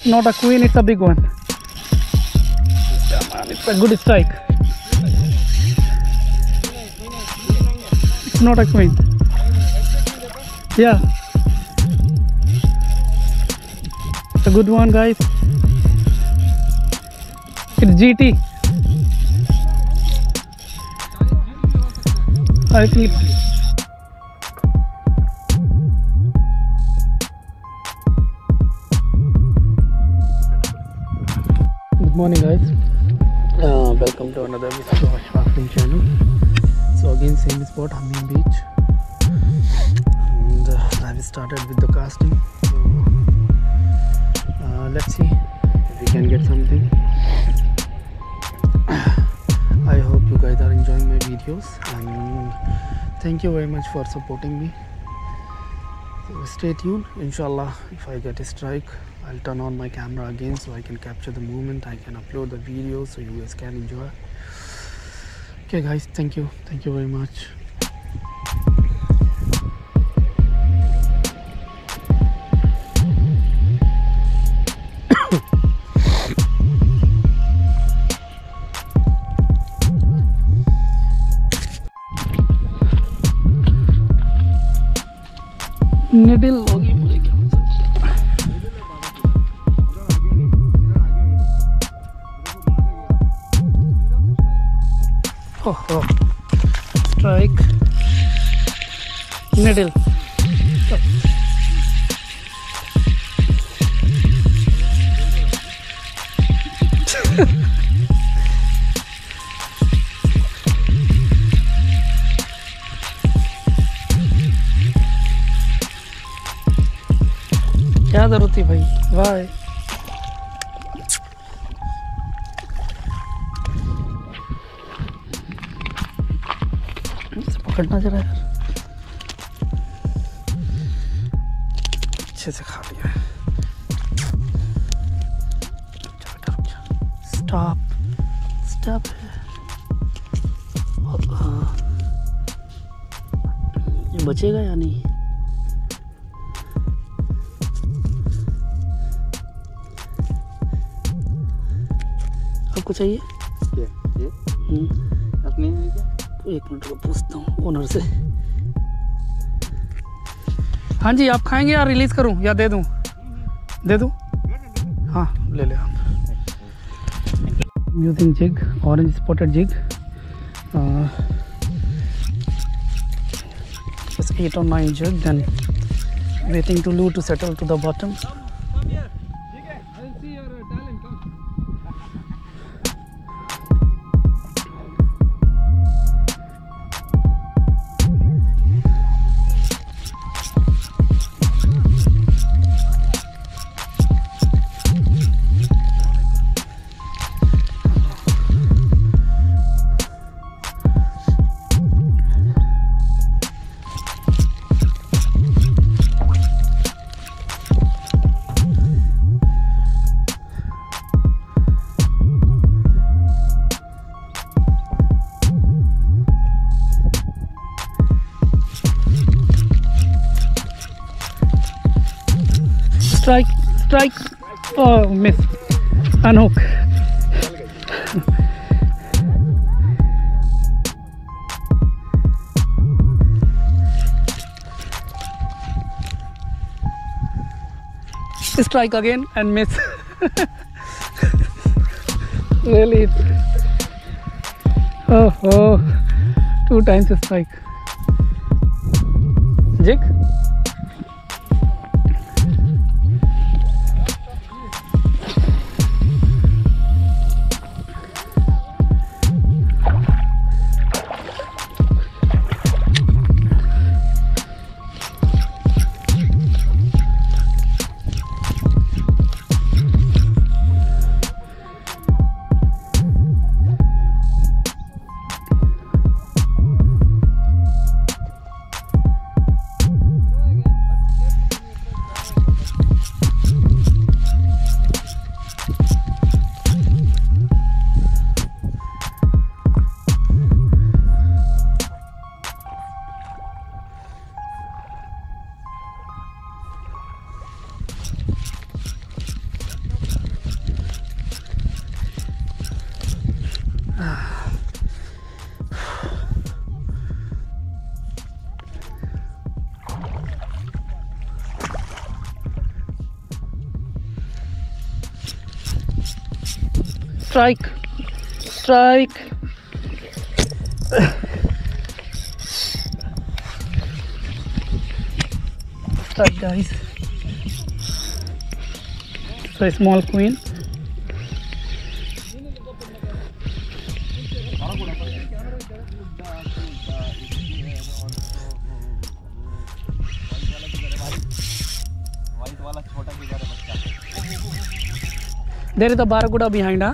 Not a queen, it's a big one. Yeah, man, it's a good strike. It's not a queen. Yeah. It's a good one, guys. It's GT. I think good morning, guys. Welcome to another visit to our snorkeling channel. So again, same spot, Hameen Beach, and I've started with the casting. So let's see if we can get something. I hope you guys are enjoying my videos, and thank you very much for supporting me. So stay tuned. Inshallah, if I get a strike, I'll turn on my camera again so I can capture the movement. I can upload the video so you guys can enjoy. Okay guys, thank you very much. Needle होगी मुझे क्या oh strike needle क्या जरूरत थी भाई bye पकड़ना जरा यार अच्छे से खा लिया है स्टॉप स्टॉप ये बचेगा या नहीं आपको चाहिए ये अपने एक मिनट को पूछता हूँ ओनर से। हाँ जी, आप खाएंगे या रिलीज करूँ या दे दूँ? हाँ ले ले आप। Using jig, orange spotted jig, just 8 or 9 jig, then waiting to lure to settle to the bottom. Strike. Oh, miss. Unhook. Strike again and miss. Really? Oh, 2 times a strike. Jig. Strike. Strike. Strike, guys. So a small queen. There is a barracuda behind, huh?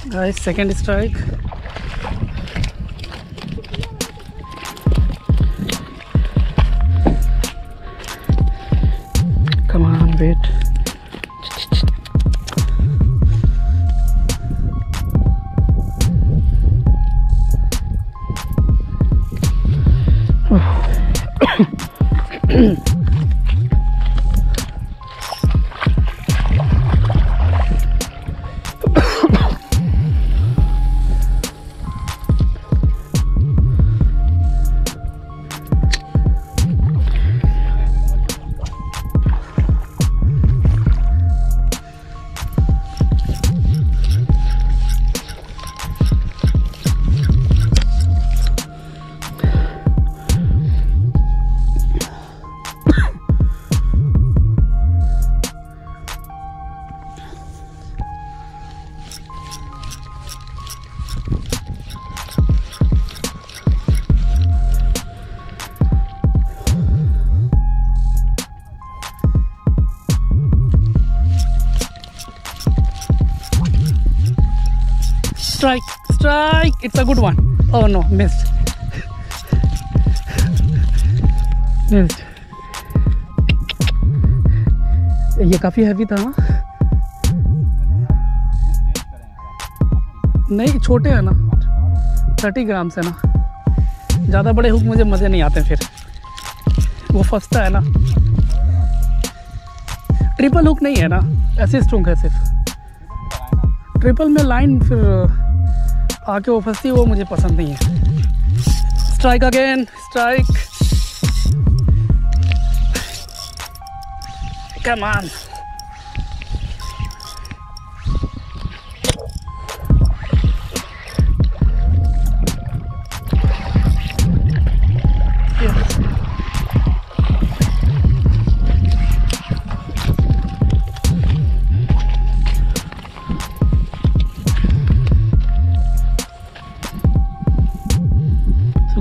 Guys, second strike. Come on, wait. Strike, strike. It's a good one. Oh no, missed. Missed. ये काफी heavy था ना? नहीं, छोटे हैं ना, 30 ग्राम से ना। ज़्यादा बड़े हुक मुझे मज़े नहीं आते फिर, वो फंसता है ना। ट्रिपल हुक नहीं है ना, ऐसे स्ट्रोक है सिर्फ। ट्रिपल में लाइन फिर आके वो फंसती है, वो मुझे पसंद नहीं है। Strike again, strike. Come on.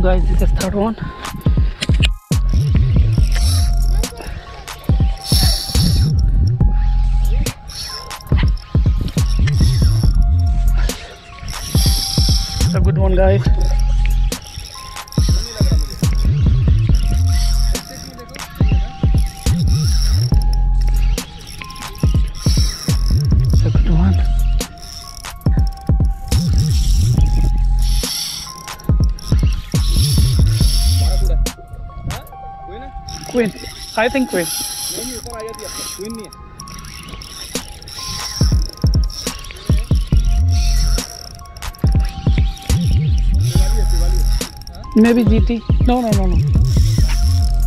Guys, this is third one. It's a good one, guys. It's a good one. Queen. I think queen. Maybe GT. No.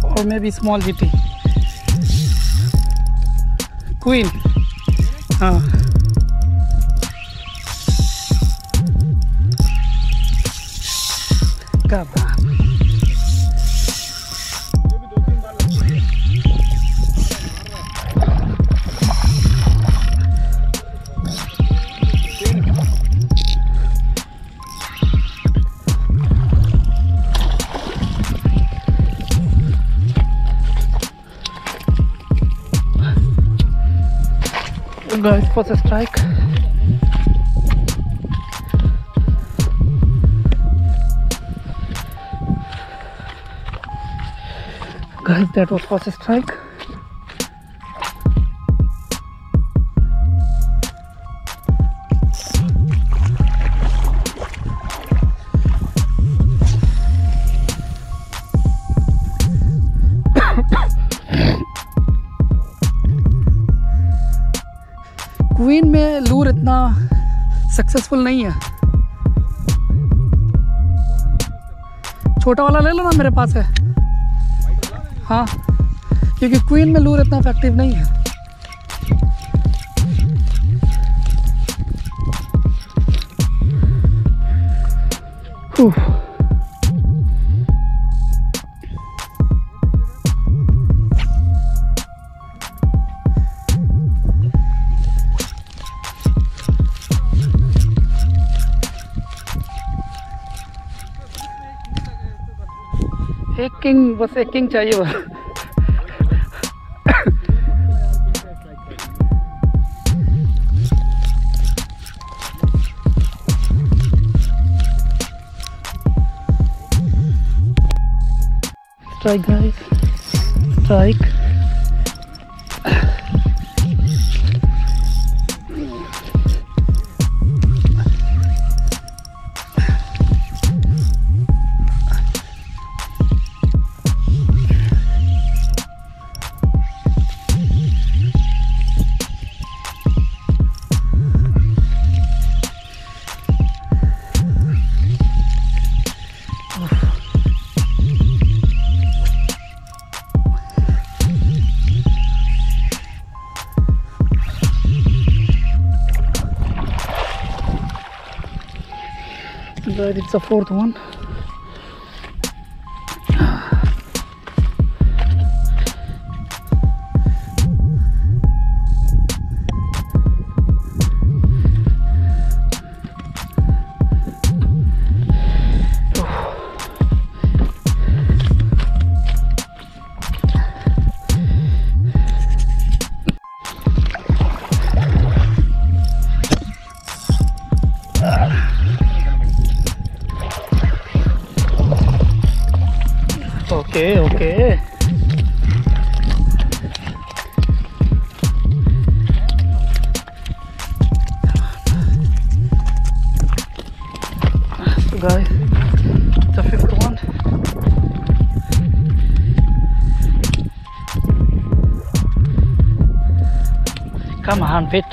Or maybe small GT. Queen. Come on. Guys, first strike. Guys, that was first strike. Queen में लूर इतना successful नहीं है। छोटा वाला ले लो ना, मेरे पास है। हाँ, क्योंकि क्वीन में लूर इतना इफेक्टिव नहीं है। एक किंग, बस एक किंग चाहिए बस। Strike guys, strike. Right, it's a fourth one. Okay, okay. So guys, it's the fifth one. Come on, fit.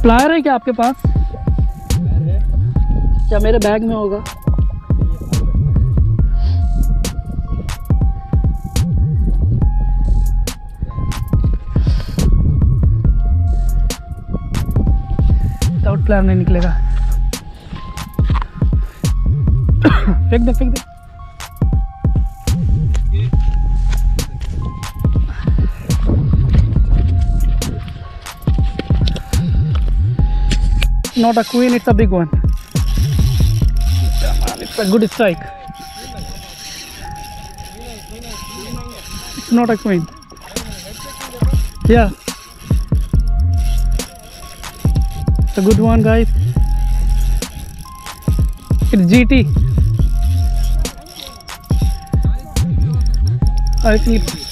Plier है क्या आपके पास? क्या मेरे बैग में होगा? विदाउट प्लायर नहीं निकलेगा। फेंक दे, फेंक दे। Not a queen, it's a big one. It's a good strike. It's not a queen. Yeah. It's a good one, guys. It's GT. I think it's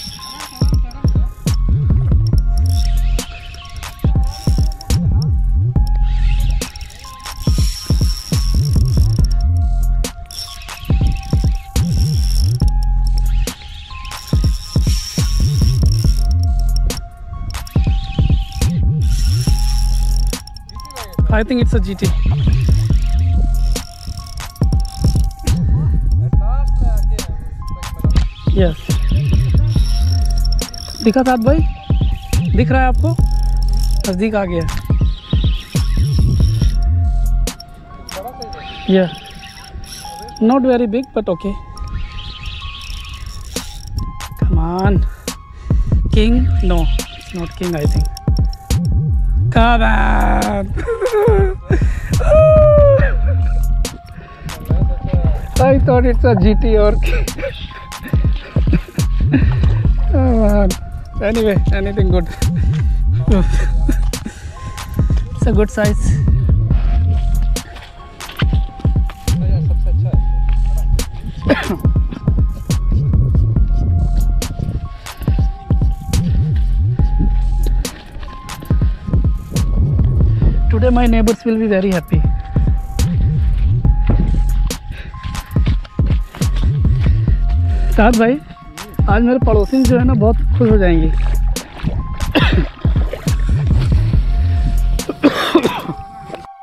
I think it's a GT. Yes. दिखा साथ भाई? दिख रहा है आपको? नजदीक आ गया। Yeah. Not very big, but okay. Come on. King? No, it's not king, I think. Come on! I thought it's a GT or come on. Anyway, anything good. It's a good size. Today my neighbors will be very happy. साथ भाई, आज मेरे पड़ोसी जो है ना बहुत खुश हो जाएंगे।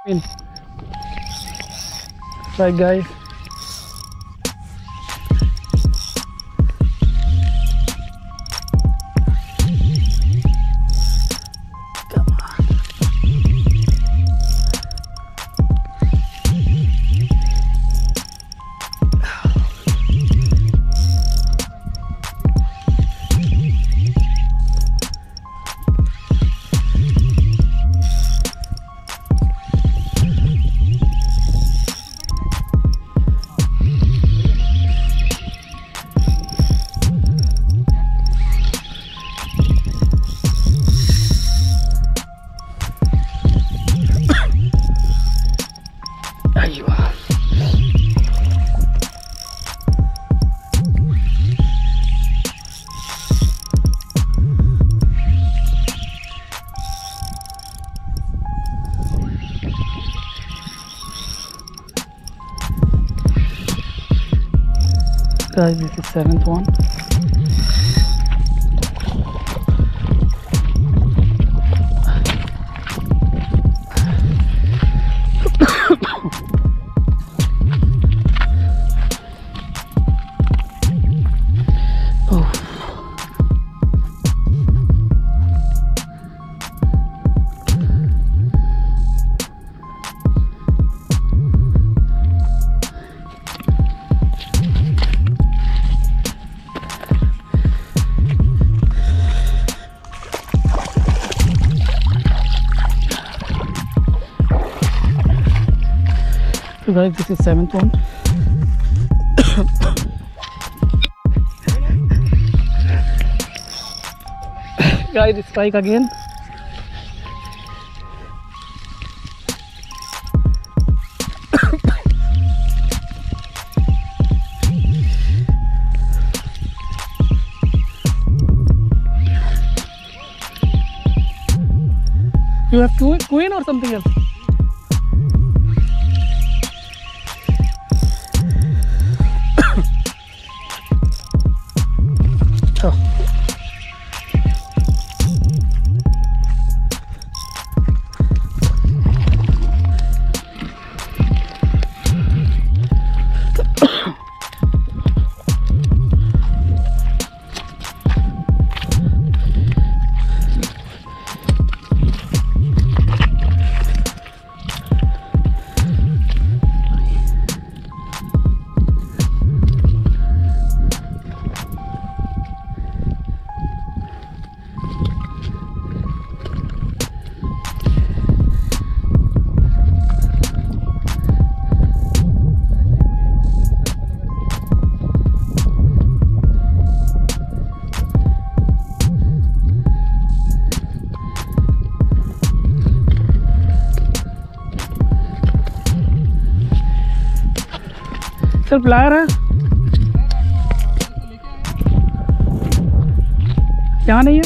Right, guys. Guys, this is 7th one. So guys, this is 7th one. Guys, strike again. You have queen or something else? Oh. Sir plier है यहाँ नहीं है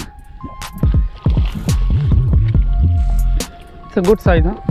इट्स अ गुड साइज हाँ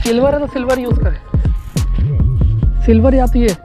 सिल्वर है तो सिल्वर यूज करें silver या तो ये